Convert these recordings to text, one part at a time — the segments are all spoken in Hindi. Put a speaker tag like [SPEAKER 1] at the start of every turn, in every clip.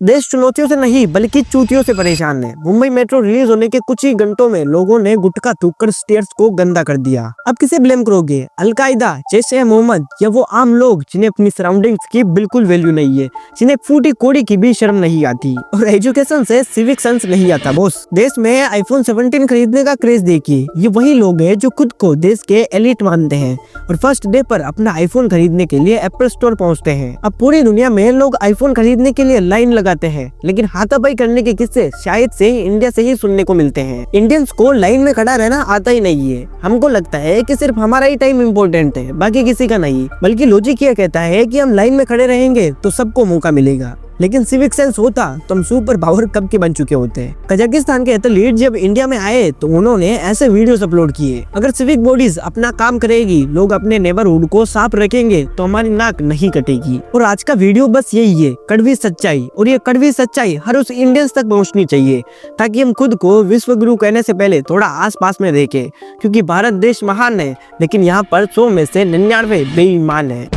[SPEAKER 1] देश चुनौतियों से नहीं बल्कि चूतियों से परेशान है। मुंबई मेट्रो रिलीज होने के कुछ ही घंटों में लोगों ने गुटखा थूककर स्टेयर्स को गंदा कर दिया। अब किसे ब्लेम करोगे? अलकायदा, जैश ए मोहम्मद, या वो आम लोग जिन्हें अपनी सराउंडिंग्स की बिल्कुल वैल्यू नहीं है, जिन्हें फूटी कोड़ी की भी शर्म नहीं आती और एजुकेशन से सिविक सेंस नहीं आता। बॉस, देश में आईफोन 17 खरीदने का क्रेज देखिए। ये वही लोग हैं जो खुद को देश के एलिट मानते हैं और फर्स्ट डे पर अपना आईफोन खरीदने के लिए एप्पल स्टोर पहुँचते हैं। अब पूरी दुनिया में लोग आईफोन खरीदने के लिए लाइन लगाते हैं, लेकिन हाथापाई करने के किस्से शायद से इंडिया से ही सुनने को मिलते हैं। इंडियंस को लाइन में खड़ा रहना आता ही नहीं है। हमको लगता है कि सिर्फ हमारा ही टाइम इम्पोर्टेंट है, बाकी किसी का नहीं। बल्कि लॉजिक ये कहता है कि हम लाइन में खड़े रहेंगे तो सबको मौका मिलेगा। लेकिन सिविक सेंस होता तो हम सुपर पावर कब के बन चुके होते हैं। कजाकिस्तान के एथलीट जब इंडिया में आए तो उन्होंने ऐसे वीडियोस अपलोड किए, अगर सिविक बॉडीज अपना काम करेगी, लोग अपने नेबरहुड को साफ रखेंगे तो हमारी नाक नहीं कटेगी। और आज का वीडियो बस यही है, कड़वी सच्चाई। और ये कड़वी सच्चाई हर उस इंडियंस तक पहुंचनी चाहिए ताकि हम खुद को विश्व गुरु कहने से पहले थोड़ा आस पास में देखें, क्योंकि भारत देश महान है लेकिन यहाँ पर 100 में से 99 बेईमान है।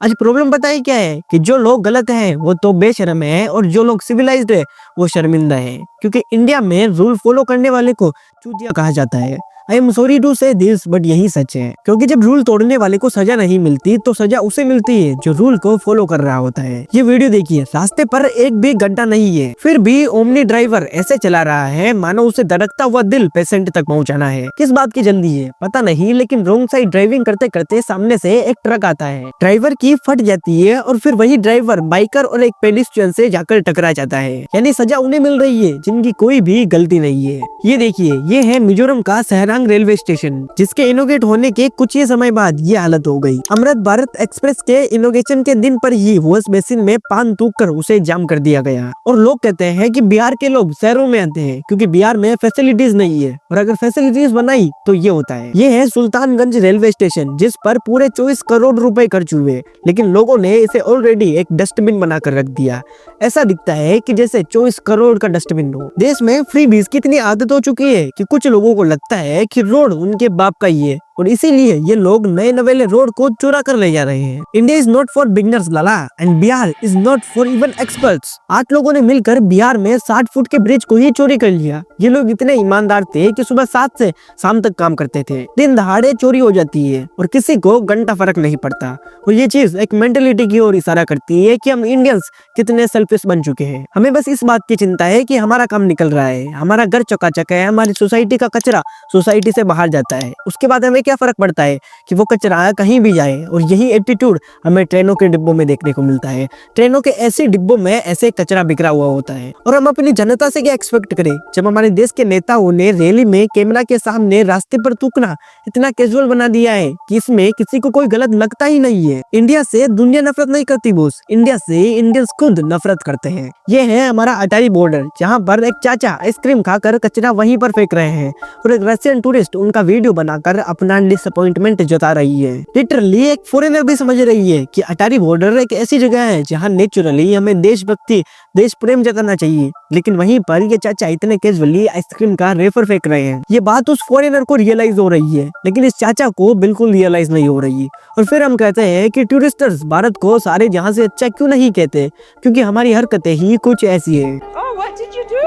[SPEAKER 1] आज प्रॉब्लम पता है क्या है कि जो लोग गलत हैं वो तो बेशर्म है और जो लोग सिविलाइज्ड है वो शर्मिंदा है, क्योंकि इंडिया में रूल फॉलो करने वाले को चूतिया कहा जाता है। आई एम सॉरी टू से दिस बट यही सच है, क्योंकि जब रूल तोड़ने वाले को सजा नहीं मिलती तो सजा उसे मिलती है जो रूल को फॉलो कर रहा होता है। ये वीडियो देखिए, रास्ते पर एक भी गड्ढा नहीं है, फिर भी ओमनी ड्राइवर ऐसे चला रहा है मानो उसे धड़कता हुआ दिल पेशेंट तक पहुंचाना है। किस बात की जल्दी है पता नहीं, लेकिन रोंग साइड ड्राइविंग करते करते सामने से एक ट्रक आता है, ड्राइवर की फट जाती है और फिर वही ड्राइवर बाइकर और एक पेडिस्ट्रियन से जाकर टकरा जाता है। यानी सजा उन्हें मिल रही है जिनकी कोई भी गलती नहीं है। ये देखिए, ये है मिजोरम का सहरांग रेलवे स्टेशन, जिसके इनोग्रेट होने के कुछ ही समय बाद ये हालत हो गई। अमृत भारत एक्सप्रेस के इनोग्रेशन के दिन पर ही वॉश बेसिन में पान थूक कर उसे जाम कर दिया गया। और लोग कहते हैं कि बिहार के लोग शहरों में आते हैं क्योंकि बिहार में फैसिलिटीज नहीं है, और अगर फैसिलिटीज बनाई तो ये होता है। ये है सुल्तानगंज रेलवे स्टेशन, जिस पर पूरे 24 करोड़ रुपए खर्च हुए, लेकिन लोगों ने इसे ऑलरेडी एक डस्टबिन बनाकर रख दिया। ऐसा दिखता है कि जैसे 24 करोड़ का डस्टबिन हो। देश में फ्री बीज की इतनी आदत हो चुकी है कि कुछ लोगों को लगता है कि रोड उनके बाप का ही है और इसीलिए ये लोग नए नवेले रोड को चुरा कर ले जा रहे हैं। India is not for beginners Lala, and Bihar is not for even experts. 8 लोगों ने मिलकर बिहार में 60 फुट के ब्रिज को ही चोरी कर लिया। ये लोग इतने ईमानदार थे कि सुबह 7 से शाम तक काम करते थे, दिन दहाड़े चोरी हो जाती है और किसी को घंटा फर्क नहीं पड़ता। और ये चीज एक मेंटेलिटी की ओर इशारा करती है कि हम इंडियंस कितने सेल्फिश बन चुके हैं। हमें बस इस बात की चिंता है कि हमारा काम निकल रहा है, हमारा घर चकाचक है, हमारी सोसाइटी का कचरा सोसाइटी से बाहर जाता है, उसके बाद हमें क्या फर्क पड़ता है कि वो कचरा कहीं भी जाए। और यही एटीट्यूड हमें ट्रेनों के डिब्बों में देखने को मिलता है। ट्रेनों के ऐसे डिब्बों में ऐसे कचरा बिखरा हुआ होता है। और हम अपनी जनता से क्या एक्सपेक्ट करें जब हमारे देश के नेताओं ने रैली में कैमरा के सामने रास्ते पर थूकना इतना कैजुअल बना दिया है कि इसमें किसी को कोई गलत लगता ही नहीं है। इंडिया से दुनिया नफरत नहीं करती बॉस, इंडिया से इंडियंस खुद नफरत करते हैं। ये है हमारा अटारी बॉर्डर, जहाँ पर एक चाचा आइसक्रीम खाकर कचरा वहीं पर फेंक रहे हैं और एक रशियन टूरिस्ट उनका वीडियो बनाकर अपना डिसअपॉइंटमेंट जता रही है। लिटरली एक फॉरेनर भी समझ रही है कि अटारी बॉर्डर एक ऐसी जगह है जहाँ नेचुरली हमें देशभक्ति, देश प्रेम जताना चाहिए, लेकिन वहीं पर ये चाचा इतने कैजुअली आइसक्रीम का रेफर फेंक रहे हैं। ये बात उस फॉरेनर को रियलाइज हो रही है, लेकिन इस चाचा को बिल्कुल रियलाइज नहीं हो रही। और फिर हम कहते हैं कि टूरिस्टर्स भारत को सारे जहां से अच्छा क्यों नहीं कहते, क्योंकि हमारी हरकतें ही कुछ ऐसी है।
[SPEAKER 2] Oh, what did you do?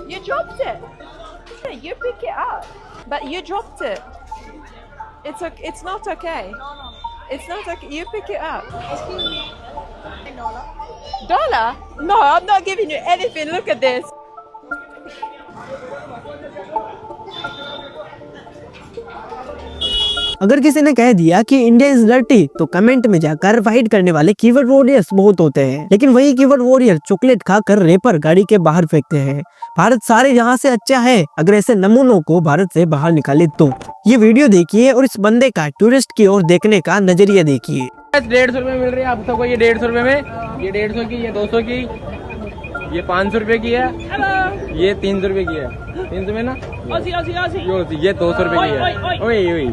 [SPEAKER 2] You dropped it. You pick it up, but you dropped it. It's not okay. It's not okay. You pick it up.
[SPEAKER 3] Excuse me. $1.
[SPEAKER 2] Dollar? No, I'm not giving you anything. Look at this.
[SPEAKER 1] अगर किसी ने कह दिया कि इंडिया इज डर्टी तो कमेंट में जाकर फाइट करने वाले कीवर्ड वॉरियर्स बहुत होते हैं, लेकिन वही कीवर्ड वॉरियर चॉकलेट खाकर रेपर गाड़ी के बाहर फेंकते हैं। भारत सारे जहां से अच्छा है, अगर ऐसे नमूनों को भारत से बाहर निकाले तो। ये वीडियो देखिए और इस बंदे का टूरिस्ट की ओर देखने का नजरिया देखिए।
[SPEAKER 4] 150 रुपए मिल रही है आप सबको, ये 150 रुपए में, ये 150 की, ये 200 की, ये 500 रुपए की है, ये 300 रुपए की है, 300 में ना, ये 200 रुपए की है। ओए ओए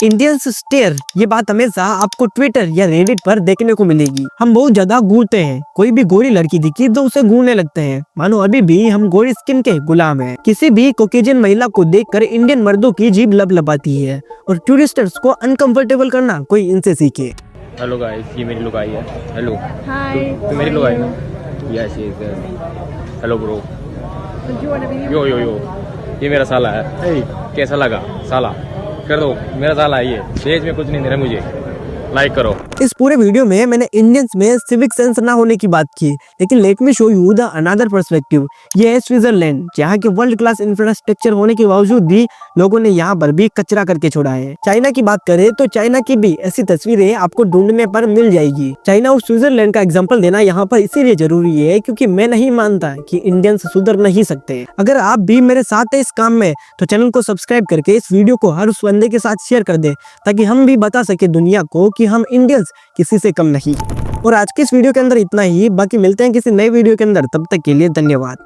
[SPEAKER 1] इंडियंस स्टेयर, ये बात हमेशा आपको ट्विटर या रेडिट पर देखने को मिलेगी। हम बहुत ज्यादा घूरते हैं, कोई भी गोरी लड़की दिखी तो उसे घूरने लगते हैं, मानो अभी भी हम गोरी स्किन के गुलाम हैं। किसी भी कॉकेशियन महिला को देखकर इंडियन मर्दों की जीभ लबलबाती है और टूरिस्टर्स को अनकंफर्टेबल करना कोई इनसे सीखे।
[SPEAKER 4] हेलो गाइस, ये मेरी लुगाई है। Hello
[SPEAKER 3] Hi.
[SPEAKER 4] तो मेरी लुगाई ना, यस हेलो ब्रो यो यो यो ये मेरा साला है कैसा लगा साला कर दो मेरा साला है ये देश में कुछ नहीं दे रहा मुझे लाइक करो।
[SPEAKER 1] इस पूरे वीडियो में मैंने इंडियंस में सिविक सेंस ना होने की बात की, लेकिन let me show you the another perspective. ये है स्विट्जरलैंड, जहाँ के वर्ल्ड क्लास इंफ्रास्ट्रक्चर होने के बावजूद भी लोगों ने यहाँ पर भी कचरा करके छोड़ा है। चाइना की बात करें तो चाइना की भी ऐसी तस्वीरें आपको ढूंढने पर मिल जाएगी। चाइना और स्विट्जरलैंड का एग्जाम्पल देना यहाँ पर इसीलिए जरूरी है क्योंकि मैं नहीं मानता कि इंडियंस सुधर नहीं सकते। अगर आप भी मेरे साथ है इस काम में तो चैनल को सब्सक्राइब करके इस वीडियो को हर उस बंदे के साथ शेयर कर दे, ताकि हम भी बता सके दुनिया को कि हम इंडियंस किसी से कम नहीं। और आज के इस वीडियो के अंदर इतना ही, बाकी मिलते हैं किसी नए वीडियो के अंदर, तब तक के लिए धन्यवाद।